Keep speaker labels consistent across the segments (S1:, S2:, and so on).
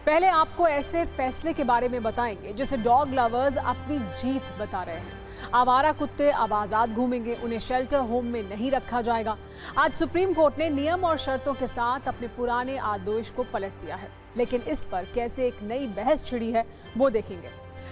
S1: पहले आपको ऐसे फैसले के बारे में बताएंगे जिसे डॉग लवर्स अपनी जीत बता रहे हैं। आवारा कुत्ते अब आजाद घूमेंगे, उन्हें शेल्टर होम में नहीं रखा जाएगा। आज सुप्रीम कोर्ट ने नियम और शर्तों के साथ अपने पुराने आदेश को पलट दिया है, लेकिन इस पर कैसे एक नई बहस छिड़ी है वो देखेंगे।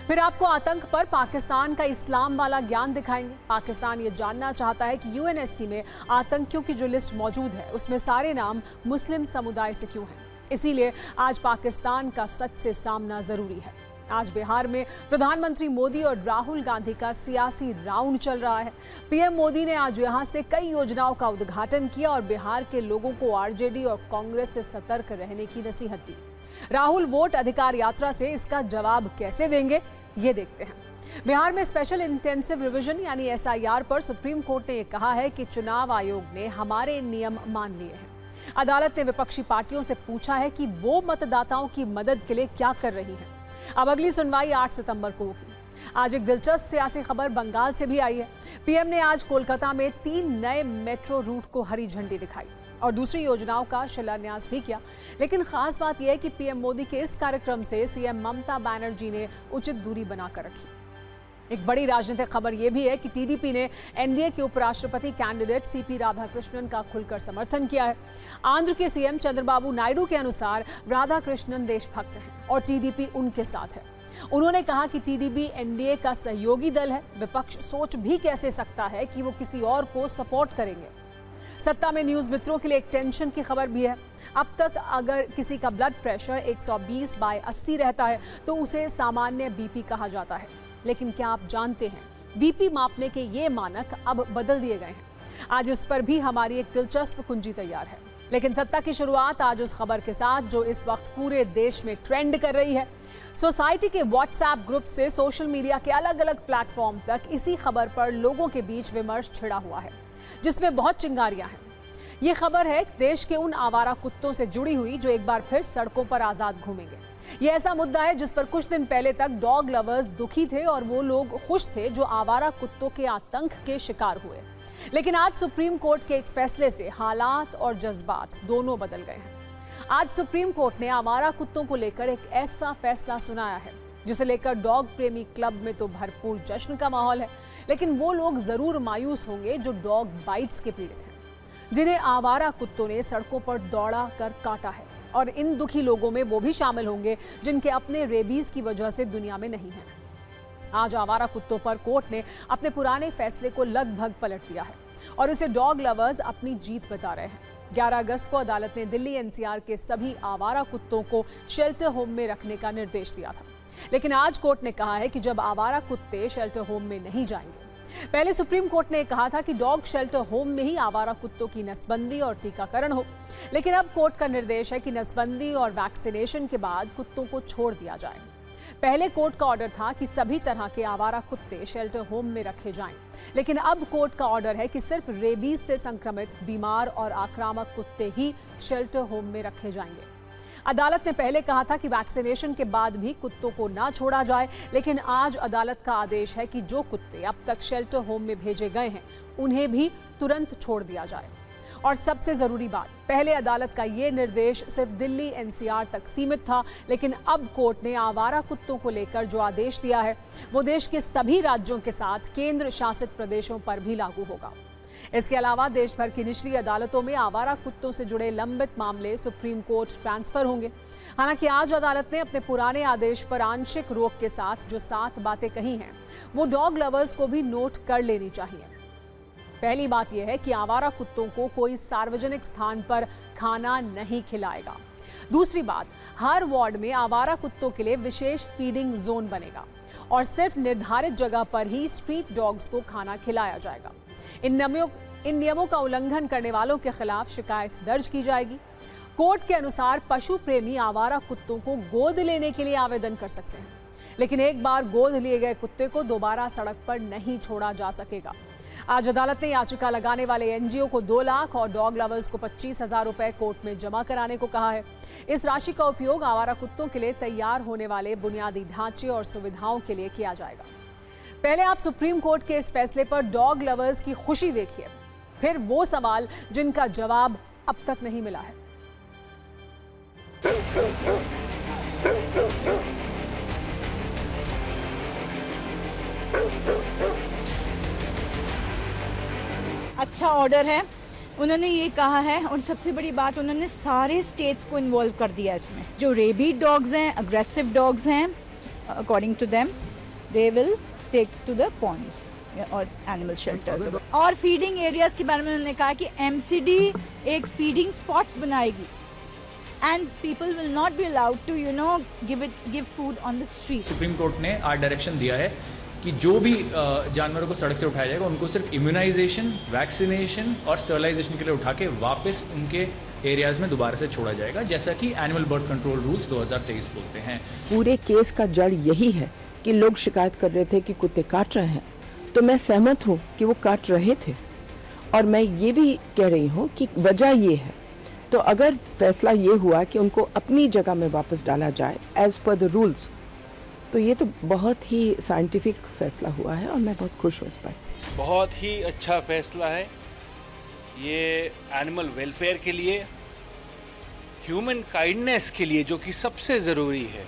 S1: फिर आपको आतंक पर पाकिस्तान का इस्लाम वाला ज्ञान दिखाएंगे। पाकिस्तान ये जानना चाहता है कि यूएनएससी में आतंकियों की जो लिस्ट मौजूद है उसमें सारे नाम मुस्लिम समुदाय से क्यों हैं। इसीलिए आज पाकिस्तान का सच से सामना जरूरी है। आज बिहार में प्रधानमंत्री मोदी और राहुल गांधी का सियासी राउंड चल रहा है। पीएम मोदी ने आज यहां से कई योजनाओं का उद्घाटन किया और बिहार के लोगों को आरजेडी और कांग्रेस से सतर्क रहने की नसीहत दी। राहुल वोट अधिकार यात्रा से इसका जवाब कैसे देंगे, ये देखते हैं। बिहार में स्पेशल इंटेंसिव रिवीजन यानी एसआईआर पर सुप्रीम कोर्ट ने कहा है कि चुनाव आयोग ने हमारे नियम मान लिए हैं। अदालत ने विपक्षी पार्टियों से पूछा है कि वो मतदाताओं की मदद के लिए क्या कर रही है। अब अगली सुनवाई 8 सितंबर को होगी। आज एक दिलचस्प सियासी खबर बंगाल से भी आई है। पीएम ने आज कोलकाता में 3 नए मेट्रो रूट को हरी झंडी दिखाई और दूसरी योजनाओं का शिलान्यास भी किया। लेकिन खास बात यह है कि पीएम मोदी के इस कार्यक्रम से सीएम ममता बनर्जी ने उचित दूरी बनाकर रखी। एक बड़ी राजनीतिक खबर यह भी है कि टीडीपी ने एनडीए के उपराष्ट्रपति कैंडिडेट सीपी राधाकृष्णन का खुलकर समर्थन किया है। आंध्र के सीएम चंद्रबाबू नायडू के अनुसार राधाकृष्णन देशभक्त हैं और टीडीपी उनके साथ है। उन्होंने कहा कि टीडीपी एनडीए का सहयोगी दल है। विपक्ष सोच भी कैसे सकता है कि वो किसी और को सपोर्ट करेंगे। सत्ता में न्यूज मित्रों के लिए एक टेंशन की खबर भी है। अब तक अगर किसी का ब्लड प्रेशर 120/80 रहता है तो उसे सामान्य बीपी कहा जाता है। लेकिन क्या आप जानते हैं, बीपी मापने के ये मानक अब बदल दिए गए हैं। आज इस पर भी हमारी एक दिलचस्प कुंजी तैयार है। लेकिन सत्ता की शुरुआत आज उस खबर के साथ जो इस वक्त पूरे देश में ट्रेंड कर रही है। सोसाइटी के व्हाट्सएप ग्रुप से सोशल मीडिया के अलग अलग प्लेटफॉर्म तक इसी खबर पर लोगों के बीच विमर्श छिड़ा हुआ है, जिसमें बहुत चिंगारियां हैं। ये खबर है देश के उन आवारा कुत्तों से जुड़ी हुई जो एक बार फिर सड़कों पर आजाद घूमेंगे। ये ऐसा मुद्दा है जिस पर कुछ दिन पहले तक डॉग लवर्स दुखी थे और वो लोग खुश थे जो आवारा कुत्तों के आतंक के शिकार हुए। लेकिन आज सुप्रीम कोर्ट के एक फैसले से हालात और जज्बात दोनों बदल गए हैं। आज सुप्रीम कोर्ट ने आवारा कुत्तों को लेकर एक ऐसा फैसला सुनाया है जिसे लेकर डॉग प्रेमी क्लब में तो भरपूर जश्न का माहौल है, लेकिन वो लोग जरूर मायूस होंगे जो डॉग बाइट्स के पीड़ित हैं, जिन्हें आवारा कुत्तों ने सड़कों पर दौड़ा कर काटा है। और इन दुखी लोगों में वो भी शामिल होंगे जिनके अपने रेबीज की वजह से दुनिया में नहीं है। आज आवारा कुत्तों पर कोर्ट ने अपने पुराने फैसले को लगभग पलट दिया है और इसे डॉग लवर्स अपनी जीत बता रहे हैं। 11 अगस्त को अदालत ने दिल्ली एनसीआर के सभी आवारा कुत्तों को शेल्टर होम में रखने का निर्देश दिया था। लेकिन आज कोर्ट ने कहा है कि जब आवारा कुत्ते शेल्टर होम में नहीं जाएंगे। पहले सुप्रीम कोर्ट ने कहा था कि डॉग शेल्टर होम में ही आवारा कुत्तों की नसबंदी और टीकाकरण हो, लेकिन अब कोर्ट का निर्देश है कि नसबंदी और वैक्सीनेशन के बाद कुत्तों को छोड़ दिया जाए। पहले कोर्ट का ऑर्डर था कि सभी तरह के आवारा कुत्ते शेल्टर होम में रखे जाएं, लेकिन अब कोर्ट का ऑर्डर है कि सिर्फ रेबीज से संक्रमित बीमार और आक्रामक कुत्ते ही शेल्टर होम में रखे जाएंगे। अदालत ने पहले कहा था कि वैक्सीनेशन के बाद भी कुत्तों को ना छोड़ा जाए, लेकिन आज अदालत का आदेश है कि जो कुत्ते अब तक शेल्टर होम में भेजे गए हैं उन्हें भी तुरंत छोड़ दिया जाए। और सबसे जरूरी बात, पहले अदालत का ये निर्देश सिर्फ दिल्ली एनसीआर तक सीमित था, लेकिन अब कोर्ट ने आवारा कुत्तों को लेकर जो आदेश दिया है वो देश के सभी राज्यों के साथ केंद्र शासित प्रदेशों पर भी लागू होगा। इसके अलावा देश भर की निचली अदालतों में आवारा कुत्तों से जुड़े लंबित मामले सुप्रीम कोर्ट ट्रांसफर होंगे। हालांकि आज अदालत ने अपने पुराने आदेश पर आंशिक रोक के साथ जो 7 बातें कही हैं वो डॉग लवर्स को भी नोट कर लेनी चाहिए। पहली बात यह है कि आवारा कुत्तों को कोई सार्वजनिक स्थान पर खाना नहीं खिलाएगा। दूसरी बात, हर वार्ड में आवारा कुत्तों के लिए विशेष फीडिंग जोन बनेगा और सिर्फ निर्धारित जगह पर ही स्ट्रीट डॉग्स को खाना खिलाया जाएगा। इन नियमों का उल्लंघन करने वालों के खिलाफ शिकायत दर्ज की जाएगी। कोर्ट के अनुसार पशु प्रेमी आवारा कुत्तों को गोद लेने के लिए आवेदन कर सकते हैं, लेकिन एक बार गोद लिए गए कुत्ते को दोबारा सड़क पर नहीं छोड़ा जा सकेगा। आज अदालत ने याचिका लगाने वाले एनजीओ को 2 लाख और डॉग लवर्स को 25,000 रुपए कोर्ट में जमा कराने को कहा है। इस राशि का उपयोग आवारा कुत्तों के लिए तैयार होने वाले बुनियादी ढांचे और सुविधाओं के लिए किया जाएगा। पहले आप सुप्रीम कोर्ट के इस फैसले पर डॉग लवर्स की खुशी देखिए, फिर वो सवाल जिनका जवाब अब तक नहीं मिला है।
S2: अच्छा ऑर्डर है। उन्होंने ये कहा है, और सबसे बड़ी बात, उन्होंने सारे स्टेट्स को इन्वॉल्व कर दिया इसमें। जो रेबीड डॉग्स हैं, अग्रेसिव डॉग्स हैं, according to them they will take to the ponds और एनिमल शेल्टर्स। और फीडिंग एरियाज के बारे में उन्होंने कहा कि एमसीडी एक फीडिंग स्पॉट्स बनाएगी and people will not be allowed to give food on the street.
S3: Supreme court ने आज डायरेक्शन दिया है कि जो भी जानवरों को सड़क से उठाया जाएगा उनको सिर्फ इम्यूनाइजेशन, वैक्सीनेशन और स्टरलाइजेशन के लिए उठा के वापस उनके एरियाज में दोबारा से छोड़ा जाएगा, जैसा कि एनिमल बर्थ कंट्रोल रूल्स 2023 बोलते हैं।
S4: पूरे केस का जड़ यही है कि लोग शिकायत कर रहे थे कि कुत्ते काट रहे हैं, तो मैं सहमत हूँ कि वो काट रहे थे, और मैं ये भी कह रही हूँ कि वजह ये है। तो अगर फैसला ये हुआ कि उनको अपनी जगह में वापस डाला जाए एज पर द रूल्स, तो ये तो बहुत ही साइंटिफिक फैसला हुआ है और मैं बहुत खुश हूँ इस पर।
S5: बहुत ही अच्छा फैसला है ये एनिमल वेलफेयर के लिए, ह्यूमन काइंडनेस के लिए जो कि सबसे ज़रूरी है,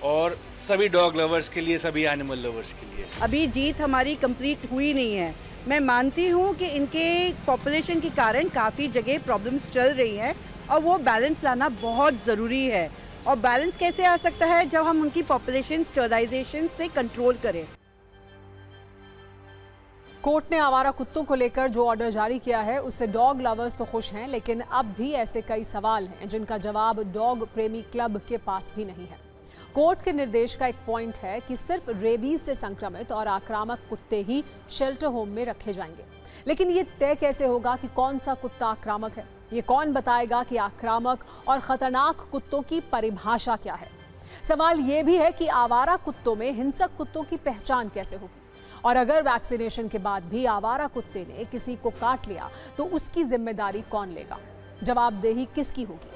S5: और सभी डॉग लवर्स के लिए, सभी एनिमल लवर्स के लिए।
S6: अभी जीत हमारी कंप्लीट हुई नहीं है। मैं मानती हूँ कि इनके पॉपुलेशन के कारण काफ़ी जगह प्रॉब्लम्स चल रही हैं और वो बैलेंस लाना बहुत ज़रूरी है। और बैलेंस कैसे आ सकता है? जब हम उनकी पॉपुलेशन स्टरलाइजेशन से कंट्रोल करें।
S1: कोर्ट ने आवारा कुत्तों को लेकर जो ऑर्डर जारी किया है उससे डॉग लवर्स तो खुश हैं, लेकिन अब भी ऐसे कई सवाल हैं जिनका जवाब डॉग प्रेमी क्लब के पास भी नहीं है। कोर्ट के निर्देश का एक पॉइंट है कि सिर्फ रेबीज से संक्रमित और आक्रामक कुत्ते ही शेल्टर होम में रखे जाएंगे, लेकिन ये तय कैसे होगा कि कौन सा कुत्ता आक्रामक है? ये कौन बताएगा कि आक्रामक और खतरनाक कुत्तों की परिभाषा क्या है? सवाल ये भी है कि आवारा कुत्तों में हिंसक कुत्तों की पहचान कैसे होगी, और अगर वैक्सीनेशन के बाद भी आवारा कुत्ते ने किसी को काट लिया तो उसकी जिम्मेदारी कौन लेगा? जवाबदेही किसकी होगी?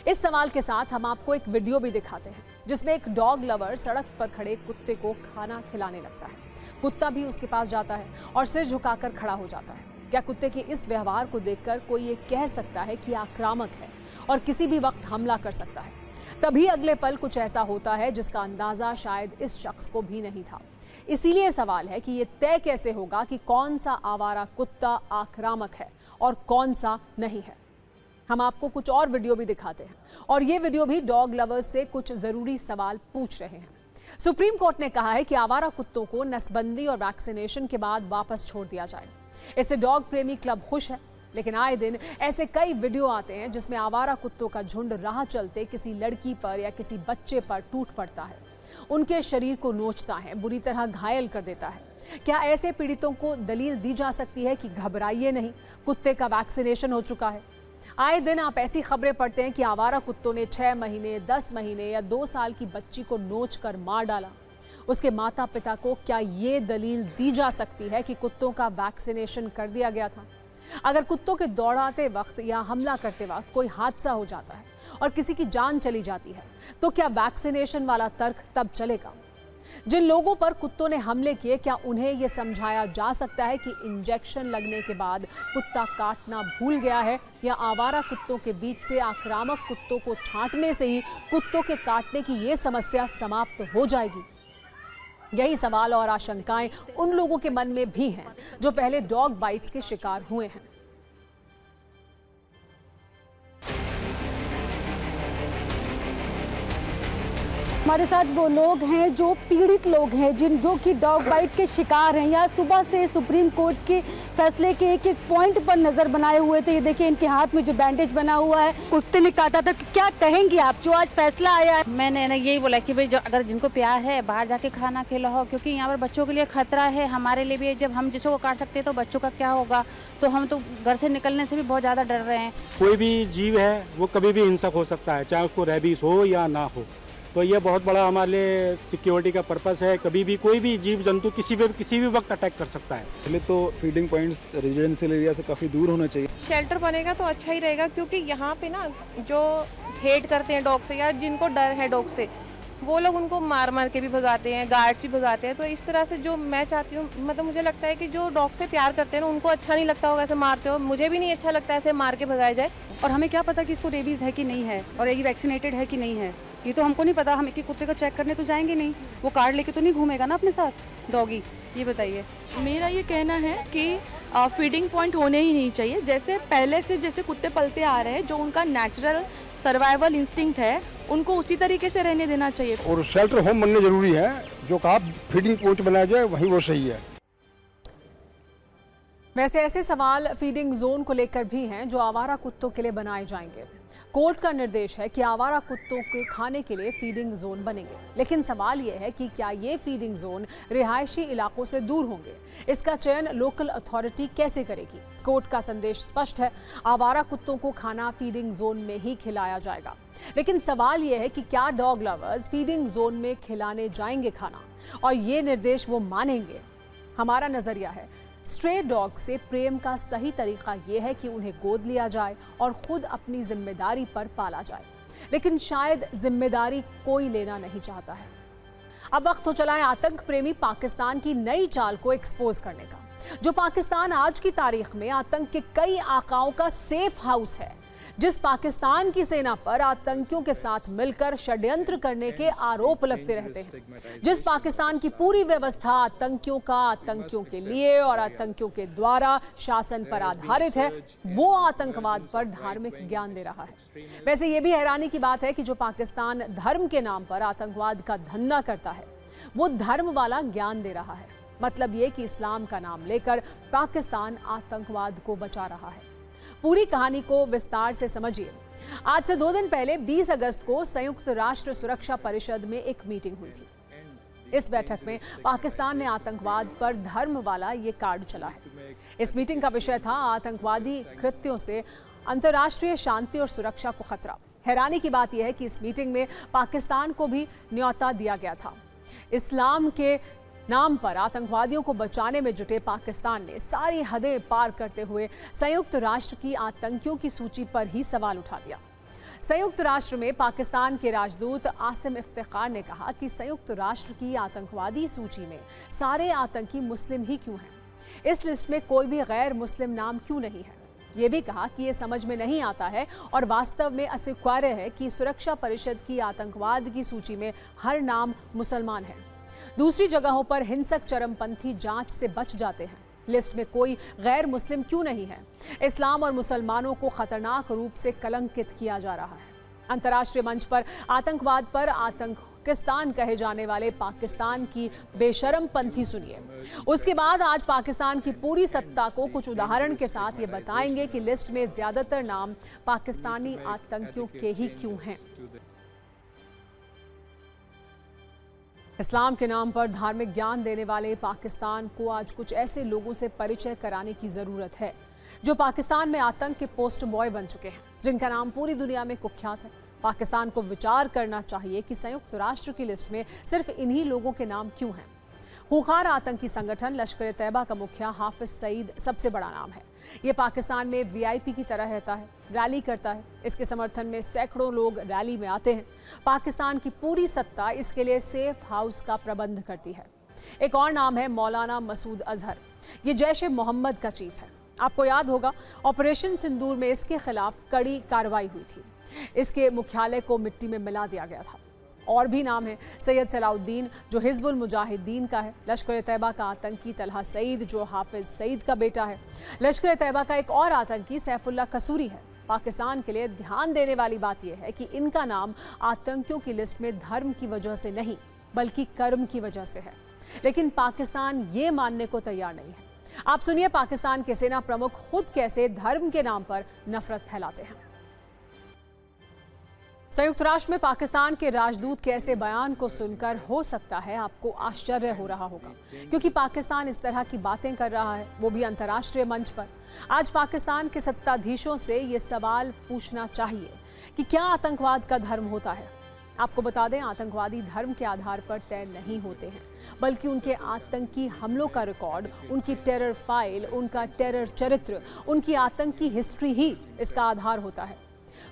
S1: इस सवाल के साथ हम आपको एक वीडियो भी दिखाते हैं जिसमें एक डॉग लवर सड़क पर खड़े कुत्ते को खाना खिलाने लगता है। कुत्ता भी उसके पास जाता है और सिर झुकाकर खड़ा हो जाता है। क्या कुत्ते के इस व्यवहार को देखकर कोई ये कह सकता है कि आक्रामक है और किसी भी वक्त हमला कर सकता है? तभी अगले पल कुछ ऐसा होता है जिसका अंदाजा शायद इस शख्स को भी नहीं था। इसीलिए सवाल है कि ये तय कैसे होगा कि कौन सा आवारा कुत्ता आक्रामक है और कौन सा नहीं है। हम आपको कुछ और वीडियो भी दिखाते हैं, और ये वीडियो भी डॉग लवर्स से कुछ जरूरी सवाल पूछ रहे हैं। सुप्रीम कोर्ट ने कहा है कि आवारा कुत्तों को नसबंदी और वैक्सीनेशन के बाद वापस छोड़ दिया जाए। इससे डॉग प्रेमी क्लब खुश है, लेकिन आए दिन ऐसे कई वीडियो आते हैं जिसमें आवारा कुत्तों का झुंड राह चलते किसी लड़की पर या किसी बच्चे पर टूट पड़ता है, उनके शरीर को नोचता है, बुरी तरह घायल कर देता है। क्या ऐसे पीड़ितों को दलील दी जा सकती है कि घबराइए नहीं, कुत्ते का वैक्सीनेशन हो चुका है? आए दिन आप ऐसी खबरें पढ़ते हैं कि आवारा कुत्तों ने 6 महीने, 10 महीने या 2 साल की बच्ची को नोचकर मार डाला। उसके माता पिता को क्या ये दलील दी जा सकती है कि कुत्तों का वैक्सीनेशन कर दिया गया था? अगर कुत्तों के दौड़ाते वक्त या हमला करते वक्त कोई हादसा हो जाता है और किसी की जान चली जाती है, तो क्या वैक्सीनेशन वाला तर्क तब चलेगा? जिन लोगों पर कुत्तों ने हमले किए, क्या उन्हें यह समझाया जा सकता है कि इंजेक्शन लगने के बाद कुत्ता काटना भूल गया है, या आवारा कुत्तों के बीच से आक्रामक कुत्तों को छांटने से ही कुत्तों के काटने की ये समस्या समाप्त हो जाएगी? यही सवाल और आशंकाएं उन लोगों के मन में भी हैं जो पहले डॉग बाइट्स के शिकार हुए हैं।
S2: हमारे साथ वो लोग हैं जो पीड़ित लोग हैं, जो कि डॉग बाइट के शिकार हैं, या सुबह से सुप्रीम कोर्ट के फैसले के एक एक पॉइंट पर नजर बनाए हुए थे। ये देखिए, इनके हाथ में जो बैंडेज बना हुआ है, कुत्ते ने काटा था। क्या कहेंगी आप जो आज फैसला आया है?
S7: मैंने ना यही बोला कि भाई जो अगर जिनको प्यार है बाहर जाके खाना खिलाओ, क्योंकि यहाँ पर बच्चों के लिए खतरा है, हमारे लिए भी। जब हम जिसको काट सकते हैं तो बच्चों का क्या होगा? तो हम तो घर से निकलने से भी बहुत ज़्यादा डर रहे हैं।
S8: कोई भी जीव है वो कभी भी हिंसक हो सकता है, चाहे उसको रेबीज हो या ना हो। तो ये बहुत बड़ा हमारे लिए सिक्योरिटी का पर्पस है। कभी भी कोई भी जीव जंतु किसी भी वक्त अटैक कर सकता है।
S9: पहले तो फीडिंग पॉइंट्स रेजिडेंशियल एरिया से काफ़ी दूर होना चाहिए।
S10: शेल्टर बनेगा तो अच्छा ही रहेगा, क्योंकि यहाँ पे ना जो हेट करते हैं डॉग से या जिनको डर है डॉग से, वो लोग उनको मार मार के भी भगाते हैं, गार्ड्स भी भगाते हैं। तो इस तरह से जो मैं चाहती हूँ, मतलब मुझे लगता है कि जो डॉग से प्यार करते हैं ना, उनको अच्छा नहीं लगता होगा ऐसे मारते हो। मुझे भी नहीं अच्छा लगता ऐसे मार के भगाया जाए।
S6: और हमें क्या पता कि इसको रेबीज है कि नहीं है और ये वैक्सीनेटेड है कि नहीं है?
S11: ये तो हमको नहीं पता, हम एक एक कुत्ते को चेक करने तो जाएंगे नहीं, वो कार्ड लेके तो नहीं घूमेगा ना अपने साथ डॉगी। ये बताइए।
S10: मेरा ये कहना है कि फीडिंग पॉइंट होने ही नहीं चाहिए। जैसे पहले से जैसे कुत्ते पलते आ रहे हैं, जो उनका नेचुरल सर्वाइवल इंस्टिंक्ट है, उनको उसी तरीके से रहने देना चाहिए।
S12: और शेल्टर होम बनने जरूरी है, जो कहा फीडिंग पॉइंट बनाया जाए वही वो सही है।
S1: वैसे ऐसे सवाल फीडिंग जोन को लेकर भी हैं जो आवारा कुत्तों के लिए बनाए जाएंगे। कोर्ट का निर्देश है कि आवारा कुत्तों के खाने के लिए फीडिंग जोन बनेंगे, लेकिन सवाल यह है कि क्या ये फीडिंग जोन रिहायशी इलाकों से दूर होंगे? इसका चयन लोकल अथॉरिटी कैसे करेगी? कोर्ट का संदेश स्पष्ट है, आवारा कुत्तों को खाना फीडिंग जोन में ही खिलाया जाएगा। लेकिन सवाल यह है कि क्या डॉग लवर्स फीडिंग जोन में खिलाने जाएंगे खाना, और ये निर्देश वो मानेंगे? हमारा नजरिया है स्ट्रे डॉग से प्रेम का सही तरीका यह है कि उन्हें गोद लिया जाए और खुद अपनी जिम्मेदारी पर पाला जाए, लेकिन शायद जिम्मेदारी कोई लेना नहीं चाहता है। अब वक्त हो चला है आतंक प्रेमी पाकिस्तान की नई चाल को एक्सपोज करने का। जो पाकिस्तान आज की तारीख में आतंक के कई आकाओं का सेफ हाउस है, जिस पाकिस्तान की सेना पर आतंकियों के साथ मिलकर षड्यंत्र करने के आरोप लगते रहते हैं, जिस पाकिस्तान की पूरी व्यवस्था आतंकियों का आतंकियों के लिए और आतंकियों के द्वारा शासन पर आधारित है, वो आतंकवाद पर धार्मिक ज्ञान दे रहा है। वैसे ये भी हैरानी की बात है कि जो पाकिस्तान धर्म के नाम पर आतंकवाद का धंधा करता है, वो धर्म वाला ज्ञान दे रहा है। मतलब ये कि इस्लाम का नाम लेकर पाकिस्तान आतंकवाद को बचा रहा है। पूरी कहानी को विस्तार से समझिए। आज से 2 दिन पहले 20 अगस्त को संयुक्त राष्ट्र सुरक्षा परिषद में एक मीटिंग हुई थी। इस बैठक में पाकिस्तान ने आतंकवाद पर धर्म वाला ये कार्ड चला है। इस मीटिंग का विषय था आतंकवादी कृत्यों से अंतर्राष्ट्रीय शांति और सुरक्षा को खतरा। हैरानी की बात यह है कि इस मीटिंग में पाकिस्तान को भी न्योता दिया गया था। इस्लाम के नाम पर आतंकवादियों को बचाने में जुटे पाकिस्तान ने सारी हदें पार करते हुए संयुक्त राष्ट्र की आतंकियों की सूची पर ही सवाल उठा दिया। संयुक्त राष्ट्र में पाकिस्तान के राजदूत आसिम इफ्तिखार ने कहा कि संयुक्त राष्ट्र की आतंकवादी सूची में सारे आतंकी मुस्लिम ही क्यों हैं? इस लिस्ट में कोई भी गैर मुस्लिम नाम क्यों नहीं है? ये भी कहा कि ये समझ में नहीं आता है और वास्तव में अस्वीकार्य है कि सुरक्षा परिषद की आतंकवाद की सूची में हर नाम मुसलमान है। दूसरी जगहों पर हिंसक चरमपंथी जांच से बच जाते हैं। लिस्ट में कोई गैर मुस्लिम क्यों नहीं है? इस्लाम और मुसलमानों को खतरनाक रूप से कलंकित किया जा रहा है। अंतर्राष्ट्रीय मंच पर आतंकवाद पर आतंकिस्तान कहे जाने वाले पाकिस्तान की बेशरम पंथी सुनिए। उसके बाद आज पाकिस्तान की पूरी सत्ता को कुछ उदाहरण के साथ ये बताएंगे कि लिस्ट में ज्यादातर नाम पाकिस्तानी आतंकियों के ही क्यों हैं। इस्लाम के नाम पर धार्मिक ज्ञान देने वाले पाकिस्तान को आज कुछ ऐसे लोगों से परिचय कराने की जरूरत है जो पाकिस्तान में आतंक के पोस्ट बॉय बन चुके हैं, जिनका नाम पूरी दुनिया में कुख्यात है। पाकिस्तान को विचार करना चाहिए कि संयुक्त राष्ट्र की लिस्ट में सिर्फ इन्हीं लोगों के नाम क्यों हैं। खूंखार आतंकी संगठन लश्कर तैयबा का मुखिया हाफिज सईद सबसे बड़ा नाम है। ये पाकिस्तान में वीआईपी की तरह रहता है, रैली करता है। इसके समर्थन में सैकड़ों लोग रैली में आते हैं। पाकिस्तान की पूरी सत्ता इसके लिए सेफ हाउस का प्रबंध करती है। एक और नाम है मौलाना मसूद अजहर। ये जैश ए मोहम्मद का चीफ है। आपको याद होगा ऑपरेशन सिंदूर में इसके खिलाफ कड़ी कार्रवाई हुई थी। इसके मुख्यालय को मिट्टी में मिला दिया गया था। और भी नाम है सैयद सलाउद्दीन जो हिजबुल मुजाहिदीन का है, लश्कर तैयबा का आतंकी तलहा सईद जो हाफिज सईद का बेटा है, लश्कर तैयबा का एक और आतंकी सैफुल्लाह कसूरी है। पाकिस्तान के लिए ध्यान देने वाली बात यह है कि इनका नाम आतंकियों की लिस्ट में धर्म की वजह से नहीं बल्कि कर्म की वजह से है, लेकिन पाकिस्तान ये मानने को तैयार नहीं है। आप सुनिए पाकिस्तान के सेना प्रमुख खुद कैसे धर्म के नाम पर नफरत फैलाते हैं। संयुक्त राष्ट्र में पाकिस्तान के राजदूत के ऐसे बयान को सुनकर हो सकता है आपको आश्चर्य हो रहा होगा, क्योंकि पाकिस्तान इस तरह की बातें कर रहा है, वो भी अंतर्राष्ट्रीय मंच पर। आज पाकिस्तान के सत्ताधीशों से ये सवाल पूछना चाहिए कि क्या आतंकवाद का धर्म होता है। आपको बता दें, आतंकवादी धर्म के आधार पर तय नहीं होते हैं, बल्कि उनके आतंकी हमलों का रिकॉर्ड, उनकी टेरर फाइल, उनका टेरर चरित्र, उनकी आतंकी हिस्ट्री ही इसका आधार होता है।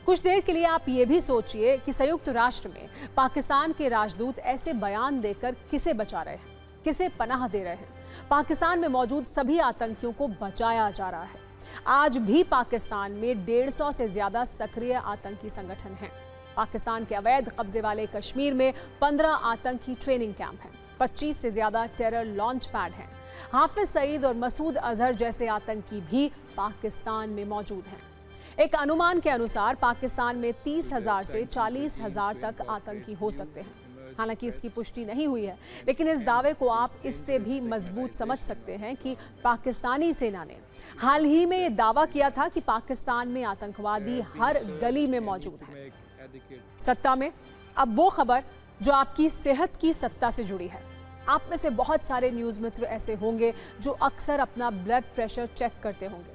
S1: कुछ देर के लिए आप ये भी सोचिए कि संयुक्त राष्ट्र में पाकिस्तान के राजदूत ऐसे बयान देकर किसे बचा रहे हैं, किसे पनाह दे रहे हैं। पाकिस्तान में मौजूद सभी आतंकियों को बचाया जा रहा है। आज भी पाकिस्तान में 150 से ज्यादा सक्रिय आतंकी संगठन हैं। पाकिस्तान के अवैध कब्जे वाले कश्मीर में 15 आतंकी ट्रेनिंग कैंप हैं, 25 से ज्यादा टेरर लॉन्च पैड हैं। हाफिज सईद और मसूद अजहर जैसे आतंकी भी पाकिस्तान में मौजूद हैं। एक अनुमान के अनुसार पाकिस्तान में 30,000 से 40,000 तक आतंकी हो सकते हैं। हालांकि इसकी पुष्टि नहीं हुई है, लेकिन इस दावे को आप इससे भी मजबूत समझ सकते हैं कि पाकिस्तानी सेना ने हाल ही में ये दावा किया था कि पाकिस्तान में आतंकवादी हर गली में मौजूद हैं। सत्ता में अब वो खबर जो आपकी सेहत की सत्ता से जुड़ी है। आप में से बहुत सारे न्यूज़ मित्र ऐसे होंगे जो अक्सर अपना ब्लड प्रेशर चेक करते होंगे,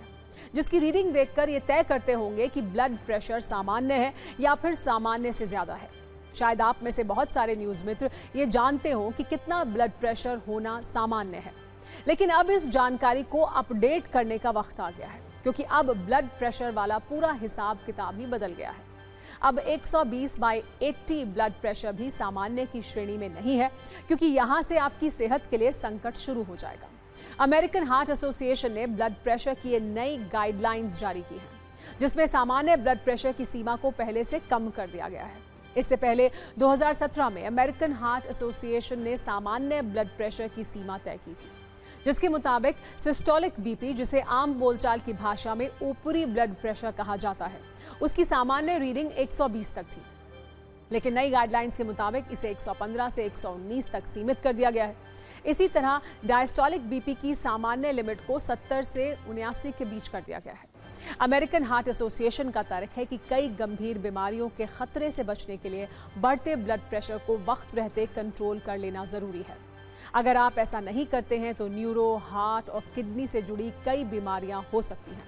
S1: जिसकी रीडिंग देखकर ये तय करते होंगे कि ब्लड प्रेशर सामान्य है या फिर सामान्य से ज़्यादा है। शायद आप में से बहुत सारे न्यूज़ मित्र ये जानते हो कि कितना ब्लड प्रेशर होना सामान्य है, लेकिन अब इस जानकारी को अपडेट करने का वक्त आ गया है, क्योंकि अब ब्लड प्रेशर वाला पूरा हिसाब किताब ही बदल गया है। अब 120/80 ब्लड प्रेशर भी सामान्य की श्रेणी में नहीं है, क्योंकि यहाँ से आपकी सेहत के लिए संकट शुरू हो जाएगा। अमेरिकन हार्ट एसोसिएशन ने ब्लड प्रेशर की नई गाइडलाइंस जारी की हैं, जिसमें सामान्य ब्लड प्रेशर की सीमा को पहले से कम कर दिया गया है। इससे पहले 2017 में अमेरिकन हार्ट एसोसिएशन ने सामान्य ब्लड प्रेशर की सीमा तय की थी, जिसके मुताबिक सिस्टोलिक बीपी, जिसे आम बोलचाल की भाषा में ऊपरी ब्लड प्रेशर कहा जाता है, उसकी सामान्य रीडिंग 120 तक थी। लेकिन नई गाइडलाइंस के मुताबिक इसे 115 से 119 तक सीमित कर दिया गया है। इसी तरह डायस्टोलिक बीपी की सामान्य लिमिट को 70 से 79 के बीच कर दिया गया है। अमेरिकन हार्ट एसोसिएशन का तर्क है कि कई गंभीर बीमारियों के खतरे से बचने के लिए बढ़ते ब्लड प्रेशर को वक्त रहते कंट्रोल कर लेना जरूरी है। अगर आप ऐसा नहीं करते हैं तो न्यूरो, हार्ट और किडनी से जुड़ी कई बीमारियां हो सकती हैं।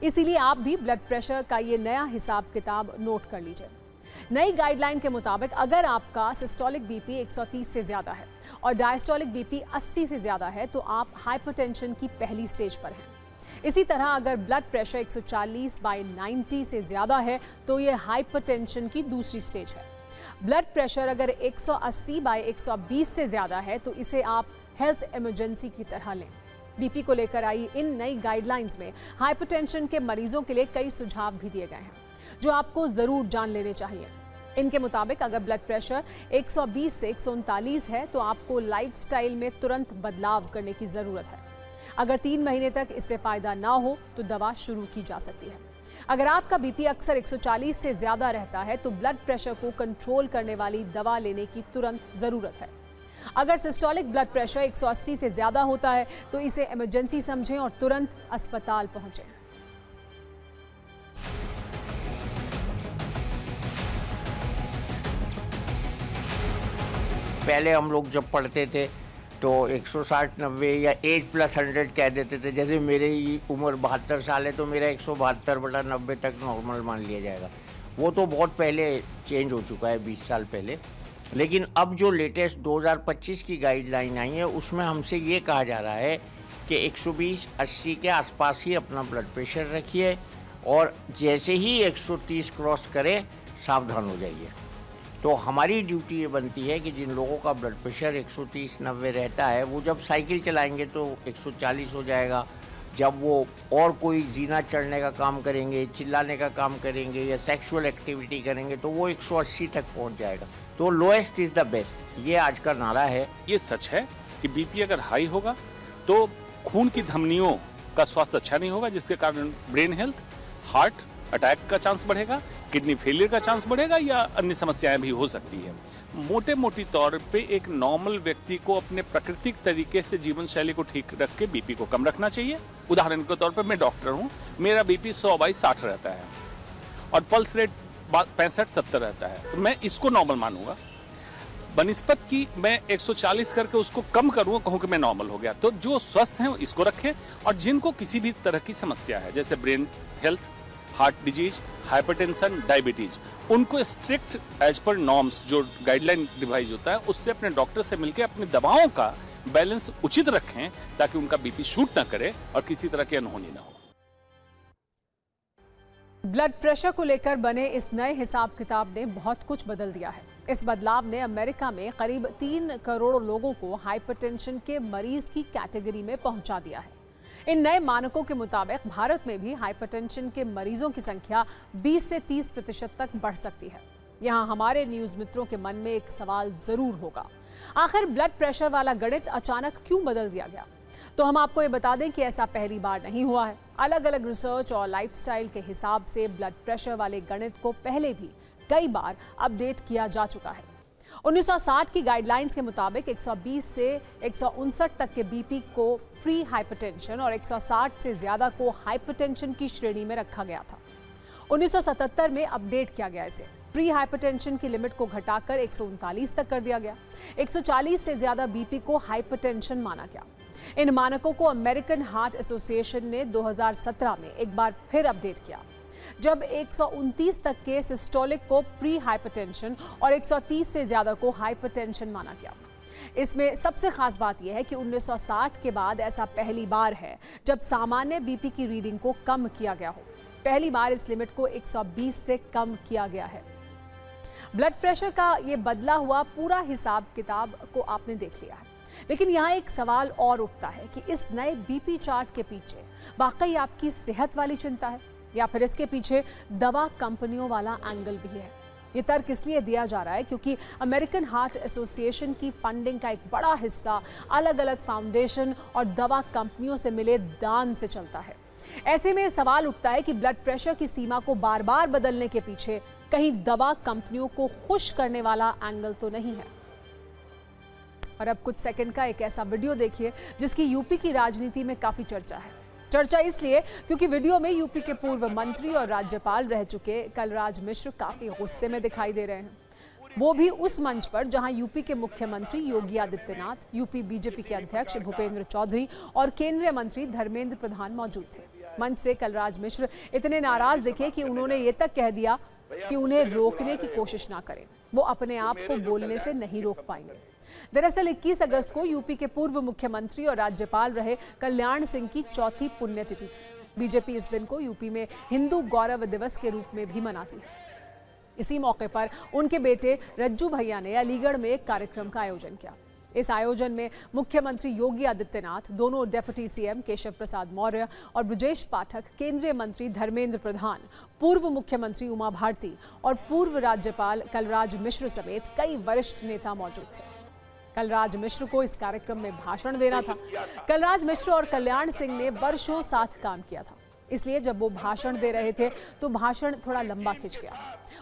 S1: इसीलिए आप भी ब्लड प्रेशर का ये नया हिसाब किताब नोट कर लीजिए। नई गाइडलाइन के मुताबिक अगर आपका सिस्टोलिक बीपी 130 से ज्यादा है और डायस्टोलिक बीपी 80 से ज्यादा है तो आप हाइपरटेंशन की पहली स्टेज पर हैं। इसी तरह अगर ब्लड प्रेशर 140/90 से ज्यादा है तो ये हाइपरटेंशन की दूसरी स्टेज है। ब्लड प्रेशर अगर 180/120 से ज्यादा है तो इसे आप हेल्थ इमरजेंसी की तरह लें। बीपी को लेकर आई इन नई गाइडलाइंस में हाइपरटेंशन के मरीजों के लिए कई सुझाव भी दिए गए हैं, जो आपको जरूर जान लेने चाहिए। इनके मुताबिक अगर ब्लड प्रेशर 120 से 139 है तो आपको लाइफस्टाइल में तुरंत बदलाव करने की जरूरत है। अगर 3 महीने तक इससे फायदा ना हो तो दवा शुरू की जा सकती है। अगर आपका बीपी अक्सर 140 से ज्यादा रहता है तो ब्लड प्रेशर को कंट्रोल करने वाली दवा लेने की तुरंत जरूरत है। अगर सिस्टोलिक ब्लड प्रेशर 180 से ज्यादा होता है तो इसे इमरजेंसी समझें और तुरंत अस्पताल पहुंचें।
S13: पहले हम लोग जब पढ़ते थे तो 160-90 या एज प्लस 100 कह देते थे। जैसे मेरी उम्र 72 साल है तो मेरा 172/90 तक नॉर्मल मान लिया जाएगा। वो तो बहुत पहले चेंज हो चुका है, 20 साल पहले। लेकिन अब जो लेटेस्ट 2025 की गाइडलाइन आई है उसमें हमसे ये कहा जा रहा है कि 120-80 के आसपास ही अपना ब्लड प्रेशर रखिए और जैसे ही 130 क्रॉस करे सावधान हो जाइए। तो हमारी ड्यूटी ये बनती है कि जिन लोगों का ब्लड प्रेशर 130-90 रहता है वो जब साइकिल चलाएंगे तो 140 हो जाएगा। जब वो और कोई जीना चढ़ने का काम करेंगे, चिल्लाने का काम करेंगे या सेक्सुअल एक्टिविटी करेंगे तो वो 180 तक पहुंच जाएगा। तो लोएस्ट इज़ द बेस्ट, ये आज का नारा है।
S14: ये सच है कि बीपी अगर हाई होगा तो खून की धमनियों का स्वास्थ्य अच्छा नहीं होगा, जिसके कारण ब्रेन हेल्थ, हार्ट अटैक का चांस बढ़ेगा, किडनी फेलियर का चांस बढ़ेगा या अन्य समस्याएं भी हो सकती है। मोटे तौर पे एक नॉर्मल व्यक्ति को अपने प्राकृतिक तरीके से जीवन शैली को ठीक रख के बीपी को कम रखना चाहिए। उदाहरण के तौर पर मैं डॉक्टर हूँ, मेरा बीपी 100/60 रहता है और पल्स रेट 65-70 रहता है, तो मैं इसको नॉर्मल मानूंगा। बनिस्बत की मैं 140 करके उसको कम करूँगा, कहूँ कि मैं नॉर्मल हो गया। तो जो स्वस्थ हैं इसको रखें और जिनको किसी भी तरह की समस्या है जैसे brain health, heart disease, hypertension, diabetes, उनको स्ट्रिक्ट एज पर नॉर्म्स जो गाइडलाइन डिवाइस होता है उससे अपने डॉक्टर से मिलकर अपनी दवाओं का बैलेंस उचित रखें ताकि उनका बीपी शूट ना करे और किसी तरह की अनहोनी ना हो।
S1: ब्लड प्रेशर को लेकर बने इस नए हिसाब किताब ने बहुत कुछ बदल दिया है। इस बदलाव ने अमेरिका में करीब 3 करोड़ लोगों को हाइपरटेंशन के मरीज की कैटेगरी में पहुंचा दिया है। इन नए मानकों के मुताबिक भारत में भी हाइपरटेंशन के मरीजों की संख्या 20 से 30% तक बढ़ सकती है। यहाँ हमारे न्यूज मित्रों के मन में एक सवाल जरूर होगा, आखिर ब्लड प्रेशर वाला गणित अचानक क्यों बदल दिया गया? तो हम आपको ये बता दें कि ऐसा पहली बार नहीं हुआ है। अलग अलग रिसर्च और लाइफस्टाइल के हिसाब से ब्लड प्रेशर वाले गणित को पहले भी कई बार अपडेट किया जा चुका है। 1960 की गाइडलाइंस के मुताबिक 120 से 159 तक के बीपी को प्री हाइपरटेंशन और 160 से ज्यादा को हाइपरटेंशन की श्रेणी में रखा गया था। 1977 में अपडेट किया गया इसे। प्री हाइपरटेंशन की लिमिट को घटाकर 139 तक कर दिया गया। 140 से ज्यादा बीपी को हाइपरटेंशन माना गया। इन मानकों को अमेरिकन हार्ट एसोसिएशन ने 2017 में एक बार फिर अपडेट किया, जब 129 तक के सिस्टोलिक को प्री हाइपरटेंशन और 130 से ज्यादा को हाइपरटेंशन माना गया। इसमें सबसे खास बात यह है कि 1960 के बाद ऐसा पहली बार है जब सामान्य बीपी की रीडिंग को कम किया गया हो। पहली बार इस लिमिट को 120 से कम किया गया है। ब्लड प्रेशर का ये बदला हुआ पूरा हिसाब किताब को आपने देख लिया है, लेकिन यहाँ एक सवाल और उठता है कि इस नए बीपी चार्ट के पीछे वाकई आपकी सेहत वाली चिंता है या फिर इसके पीछे दवा कंपनियों वाला एंगल भी है। ये तर्क इसलिए दिया जा रहा है क्योंकि अमेरिकन हार्ट एसोसिएशन की फंडिंग का एक बड़ा हिस्सा अलग अलग फाउंडेशन और दवा कंपनियों से मिले दान से चलता है। ऐसे में सवाल उठता है कि ब्लड प्रेशर की सीमा को बार बार बदलने के पीछे कहीं दवा कंपनियों को खुश करने वाला एंगल तो नहीं है। और अब कुछ सेकंड का एक ऐसा वीडियो देखिए जिसकी यूपी की राजनीति में काफी चर्चा है। चर्चा इसलिए क्योंकि वीडियो में यूपी के पूर्व मंत्री और राज्यपाल रह चुके कलराज मिश्र काफी गुस्से में दिखाई दे रहे हैं, वो भी उस मंच पर जहां यूपी के मुख्यमंत्री योगी आदित्यनाथ, यूपी बीजेपी के अध्यक्ष भूपेंद्र चौधरी और केंद्रीय मंत्री धर्मेंद्र प्रधान मौजूद थे। मंच से कलराज मिश्र इतने नाराज दिखे कि उन्होंने ये तक कह दिया कि उन्हें रोकने की कोशिश ना करें, वो अपने आप को बोलने से नहीं रोक पाएंगे। दरअसल 21 अगस्त को यूपी के पूर्व मुख्यमंत्री और राज्यपाल रहे कल्याण सिंह की चौथी पुण्यतिथि थी। बीजेपी इस दिन को यूपी में हिंदू गौरव दिवस के रूप में भी मनाती है। इसी मौके पर उनके बेटे रज्जू भैया ने अलीगढ़ में एक कार्यक्रम का आयोजन किया। इस आयोजन में मुख्यमंत्री योगी आदित्यनाथ, दोनों डेप्यूटी सीएम केशव प्रसाद मौर्य और ब्रजेश पाठक, केंद्रीय मंत्री धर्मेंद्र प्रधान, पूर्व मुख्यमंत्री उमा भारती और पूर्व राज्यपाल कलराज मिश्र समेत कई वरिष्ठ नेता मौजूद थे। कलराज मिश्र को इस कार्यक्रम में भाषण देना था। कलराज मिश्र और कल्याण सिंह ने वर्षों साथ काम किया था, इसलिए जब वो भाषण दे रहे थे तो भाषण थोड़ा लंबा खिंच गया।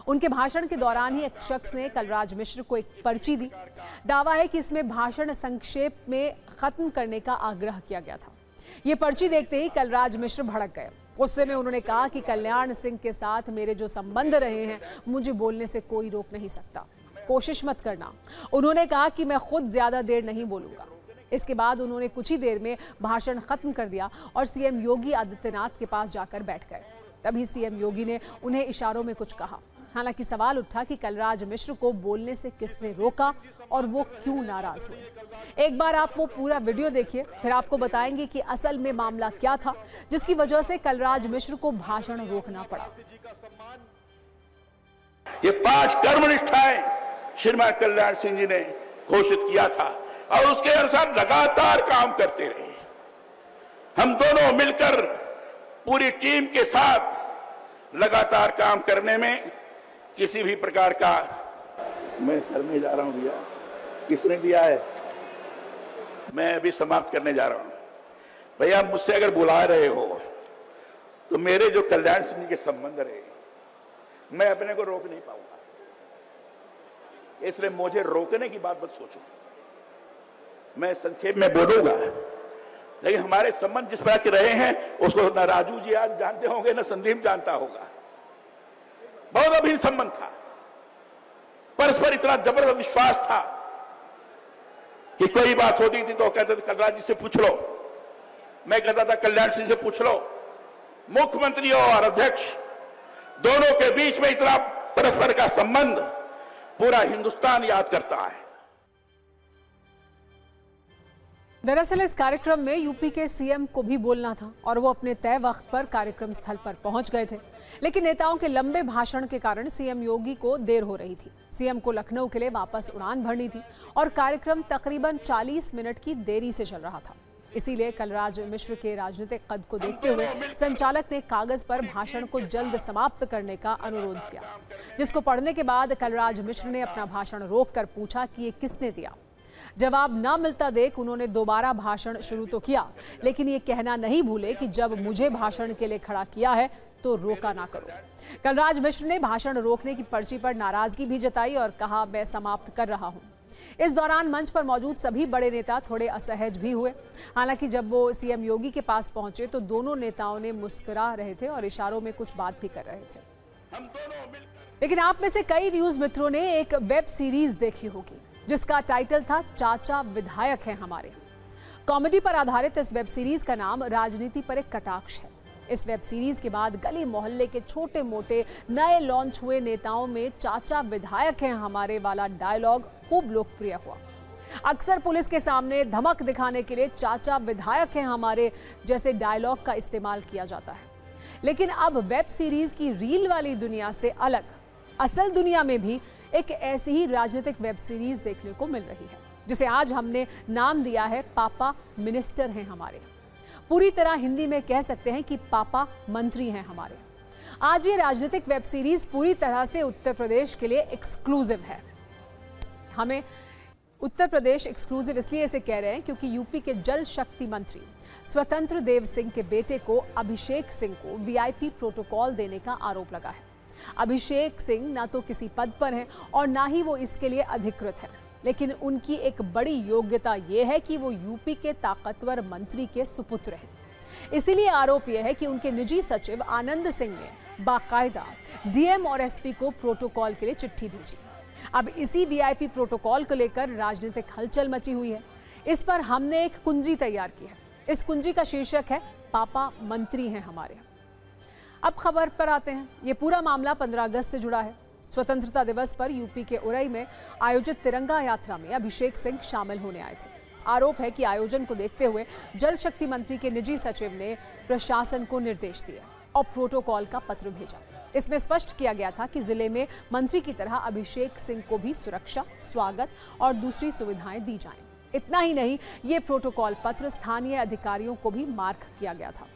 S1: उनके भाषण के दौरान ही एक शख्स ने कलराज मिश्र को एक पर्ची दी। दावा है कि इसमें भाषण संक्षेप में खत्म करने का आग्रह किया गया था। ये पर्ची देखते ही कलराज मिश्र भड़क गए। गुस्से में उन्होंने कहा कि कल्याण सिंह के साथ मेरे जो संबंध रहे हैं, मुझे बोलने से कोई रोक नहीं सकता, कोशिश मत करना। उन्होंने कहा कि मैं खुद ज्यादा देर नहीं बोलूंगा। इसके बाद उन्होंने कुछ ही देर में भाषण खत्म कर दिया और सीएम योगी आदित्यनाथ के पास जाकर बैठ गए। तभी सीएम योगी ने उन्हें इशारों में कुछ कहा। हालांकि सवाल उठा कि कलराज मिश्र को बोलने से किसने रोका और वो क्यों नाराज हुए। एक बार आप वो पूरा वीडियो देखिए, फिर आपको बताएंगे कि असल में मामला क्या था जिसकी वजह से कलराज मिश्र को भाषण रोकना पड़ा।
S15: ये 5 कर्मनिष्ठाएं श्रीमान कल्याण सिंह जी ने घोषित किया था और उसके अनुसार लगातार काम करते रहे। हम दोनों मिलकर पूरी टीम के साथ लगातार काम करने में किसी भी प्रकार का, मैं करने जा रहा हूं भैया, किसने दिया है, मैं अभी समाप्त करने जा रहा हूं। भैया मुझसे अगर बुला रहे हो तो मेरे जो कल्याण सिंह जी के संबंध रहे, मैं अपने को रोक नहीं पाऊंगा, इसलिए मुझे रोकने की बात मत सोचो। मैं संक्षेप में बोलूंगा, लेकिन हमारे संबंध जिस प्रकार के रहे हैं उसको न राजू जी आज जानते होंगे न संदीप जानता होगा। बहुत अभिन्न संबंध था, परस्पर इतना जबरदस्त विश्वास था कि कोई बात होती थी तो कहते थे कलराज जी से पूछ लो, मैं कहता था कल्याण सिंह से पूछ लो। मुख्यमंत्री और अध्यक्ष दोनों के बीच में इतना परस्पर का संबंध पूरा हिंदुस्तान याद करता है।
S1: दरअसल इस कार्यक्रम में यूपी के सीएम को भी बोलना था और वो अपने तय वक्त पर कार्यक्रम स्थल पर पहुंच गए थे, लेकिन नेताओं के लंबे भाषण के कारण सीएम योगी को देर हो रही थी। सीएम को लखनऊ के लिए वापस उड़ान भरनी थी और कार्यक्रम तकरीबन 40 मिनट की देरी से चल रहा था। इसीलिए कलराज मिश्र के राजनीतिक कद को देखते हुए संचालक ने कागज पर भाषण को जल्द समाप्त करने का अनुरोध किया, जिसको पढ़ने के बाद कलराज मिश्र ने अपना भाषण रोककर पूछा कि ये किसने दिया। जवाब न मिलता देख उन्होंने दोबारा भाषण शुरू तो किया, लेकिन ये कहना नहीं भूले कि जब मुझे भाषण के लिए खड़ा किया है तो रोका ना करो। कलराज मिश्र ने भाषण रोकने की पर्ची पर नाराजगी भी जताई और कहा, मैं समाप्त कर रहा हूं। इस दौरान मंच पर मौजूद सभी बड़े नेता थोड़े असहज भी हुए। हालांकि जब वो सीएम योगी के पास पहुंचे तो दोनों नेताओं ने मुस्कुरा रहे थे और इशारों में कुछ बात भी कर रहे थे। लेकिन आप में से कई न्यूज मित्रों ने एक वेब सीरीज देखी होगी जिसका टाइटल था चाचा विधायक हैं हमारे। कॉमेडी पर आधारित इस वेब सीरीज का नाम राजनीति पर एक कटाक्ष है। इस वेब सीरीज के बाद गली मोहल्ले के छोटे मोटे नए लॉन्च हुए नेताओं में चाचा विधायक हैं हमारे वाला डायलॉग खूब लोकप्रिय हुआ। अक्सर पुलिस के सामने धमक दिखाने के लिए चाचा विधायक हैं हमारे जैसे डायलॉग का इस्तेमाल किया जाता है। लेकिन अब वेब सीरीज की रील वाली दुनिया से अलग असल दुनिया में भी एक ऐसी ही राजनीतिक वेब सीरीज देखने को मिल रही है, जिसे आज हमने नाम दिया है पापा मिनिस्टर हैं हमारे। पूरी तरह हिंदी में कह सकते हैं कि पापा मंत्री हैं हमारे। आज ये राजनीतिक वेब सीरीज पूरी तरह से उत्तर प्रदेश के लिए एक्सक्लूसिव है। हमें उत्तर प्रदेश एक्सक्लूसिव इसलिए इसे कह रहे हैं क्योंकि यूपी के जल शक्ति मंत्री स्वतंत्र देव सिंह के बेटे को अभिषेक सिंह को वीआईपी प्रोटोकॉल देने का आरोप लगा है। अभिषेक सिंह ना तो किसी पद पर हैं और ना ही वो इसके लिए अधिकृत हैं, लेकिन उनकी एक बड़ी योग्यता यह है कि वो यूपी के ताकतवर मंत्री के सुपुत्र हैं। इसीलिए आरोप यह है कि उनके निजी सचिव आनंद सिंह ने बाकायदा डीएम और एसपी को प्रोटोकॉल के लिए चिट्ठी भेजी। अब इसी वीआईपी प्रोटोकॉल को लेकर राजनीतिक हलचल मची हुई है। इस पर हमने एक कुंजी तैयार की है। इस कुंजी का शीर्षक है पापा मंत्री हैं हमारे। अब खबर पर आते हैं। ये पूरा मामला 15 अगस्त से जुड़ा है। स्वतंत्रता दिवस पर यूपी के उरई में आयोजित तिरंगा यात्रा में अभिषेक सिंह शामिल होने आए थे। आरोप है कि आयोजन को देखते हुए जल शक्ति मंत्री के निजी सचिव ने प्रशासन को निर्देश दिए और प्रोटोकॉल का पत्र भेजा। इसमें स्पष्ट किया गया था कि जिले में मंत्री की तरह अभिषेक सिंह को भी सुरक्षा, स्वागत और दूसरी सुविधाएं दी जाएं। इतना ही नहीं, ये प्रोटोकॉल पत्र स्थानीय अधिकारियों को भी मार्क किया गया था।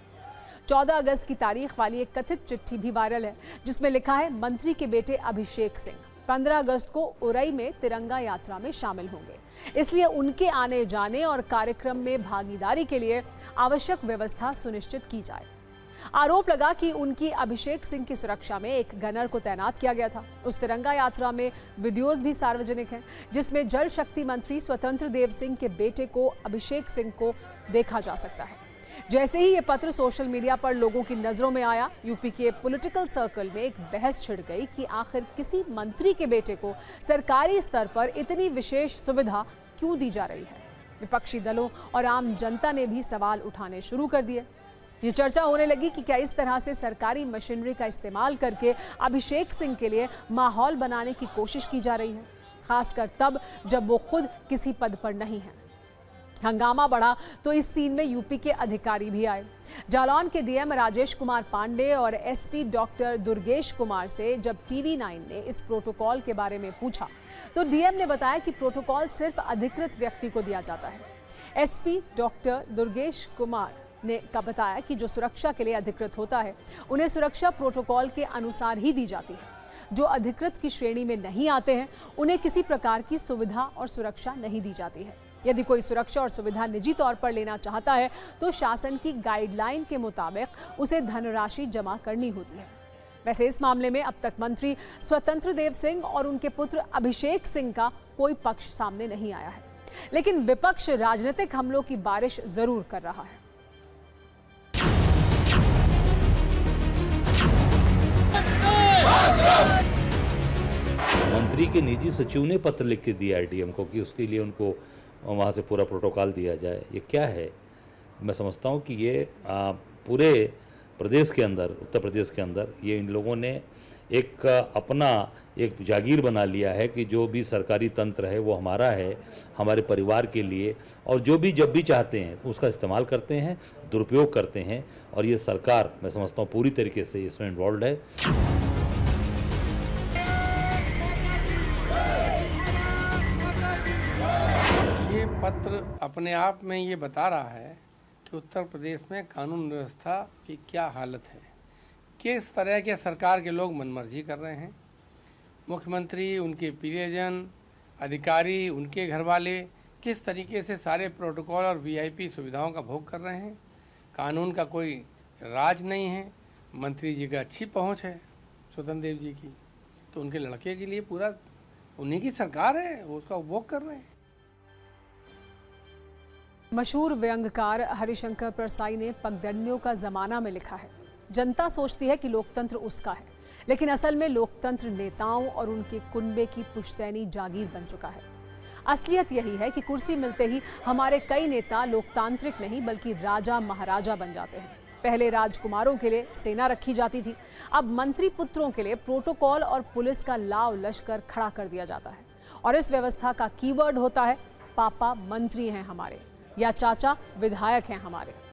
S1: 14 अगस्त की तारीख वाली एक कथित चिट्ठी भी वायरल है, जिसमें लिखा है, मंत्री के बेटे अभिषेक सिंह 15 अगस्त को उरई में तिरंगा यात्रा में शामिल होंगे, इसलिए उनके आने जाने और कार्यक्रम में भागीदारी के लिए आवश्यक व्यवस्था सुनिश्चित की जाए। आरोप लगा कि उनकी अभिषेक सिंह की सुरक्षा में एक गनर को तैनात किया गया था। उस तिरंगा यात्रा में वीडियोस भी सार्वजनिक हैं, जिसमें जल शक्ति मंत्री स्वतंत्र देव सिंह के बेटे को अभिषेक सिंह को देखा जा सकता है। जैसे ही ये पत्र सोशल मीडिया पर लोगों की नजरों में आया, यूपी के पॉलिटिकल सर्कल में एक बहस छिड़ गई कि आखिर किसी मंत्री के बेटे को सरकारी स्तर पर इतनी विशेष सुविधा क्यों दी जा रही है। विपक्षी दलों और आम जनता ने भी सवाल उठाने शुरू कर दिए। ये चर्चा होने लगी कि क्या इस तरह से सरकारी मशीनरी का इस्तेमाल करके अभिषेक सिंह के लिए माहौल बनाने की कोशिश की जा रही है, खासकर तब जब वो खुद किसी पद पर नहीं है। हंगामा बढ़ा तो इस सीन में यूपी के अधिकारी भी आए। जालौन के डीएम राजेश कुमार पांडे और एसपी डॉक्टर दुर्गेश कुमार से जब TV9 ने इस प्रोटोकॉल के बारे में पूछा तो डीएम ने बताया कि प्रोटोकॉल सिर्फ अधिकृत व्यक्ति को दिया जाता है। एसपी डॉक्टर दुर्गेश कुमार ने बताया कि जो सुरक्षा के लिए अधिकृत होता है, उन्हें सुरक्षा प्रोटोकॉल के अनुसार ही दी जाती है। जो अधिकृत की श्रेणी में नहीं आते हैं, उन्हें किसी प्रकार की सुविधा और सुरक्षा नहीं दी जाती है। यदि कोई सुरक्षा और सुविधा निजी तौर पर लेना चाहता है तो शासन की गाइडलाइन के मुताबिक उसे धनराशि जमा करनी होती है। वैसे इस मामले में अब तक मंत्री स्वतंत्र देव सिंह और उनके पुत्र अभिषेक सिंह का कोई पक्ष सामने नहीं आया है, लेकिन विपक्ष राजनीतिक हमलों की बारिश जरूर कर रहा है।
S16: मंत्री के निजी सचिव ने पत्र लिख के दिया है डीएम को कि उसके लिए उनको वहाँ से पूरा प्रोटोकॉल दिया जाए। ये क्या है? मैं समझता हूँ कि ये पूरे प्रदेश के अंदर, उत्तर प्रदेश के अंदर ये इन लोगों ने एक अपना एक जागीर बना लिया है कि जो भी सरकारी तंत्र है वो हमारा है, हमारे परिवार के लिए, और जो भी जब भी चाहते हैं उसका इस्तेमाल करते हैं, दुरुपयोग करते हैं। और ये सरकार, मैं समझता हूँ, पूरी तरीके से इसमें इन्वॉल्व है।
S17: ये पत्र अपने आप में ये बता रहा है कि उत्तर प्रदेश में कानून व्यवस्था की क्या हालत है, किस तरह के सरकार के लोग मनमर्जी कर रहे हैं। मुख्यमंत्री, उनके प्रियजन, अधिकारी, उनके घर वाले किस तरीके से सारे प्रोटोकॉल और वीआईपी सुविधाओं का भोग कर रहे हैं। कानून का कोई राज नहीं है। मंत्री जी का अच्छी पहुंच है स्वतंत्र देव जी की, तो उनके लड़के के लिए पूरा उन्हीं की सरकार है, वो उसका उपभोग कर रहे हैं।
S1: मशहूर व्यंग्यकार हरिशंकर परसाई ने पगडंडियों का जमाना में लिखा है, जनता सोचती है कि लोकतंत्र उसका है, लेकिन असल में लोकतंत्र नेताओं और उनके कुनबे की पुश्तैनी जागीर बन चुका है। असलियत यही है कि कुर्सी मिलते ही हमारे कई नेता लोकतांत्रिक नहीं बल्कि राजा महाराजा बन जाते हैं। पहले राजकुमारों के लिए सेना रखी जाती थी, अब मंत्री पुत्रों के लिए प्रोटोकॉल और पुलिस का लाव लश्कर खड़ा कर दिया जाता है। और इस व्यवस्था का कीवर्ड होता है पापा मंत्री हैं हमारे या चाचा विधायक हैं हमारे।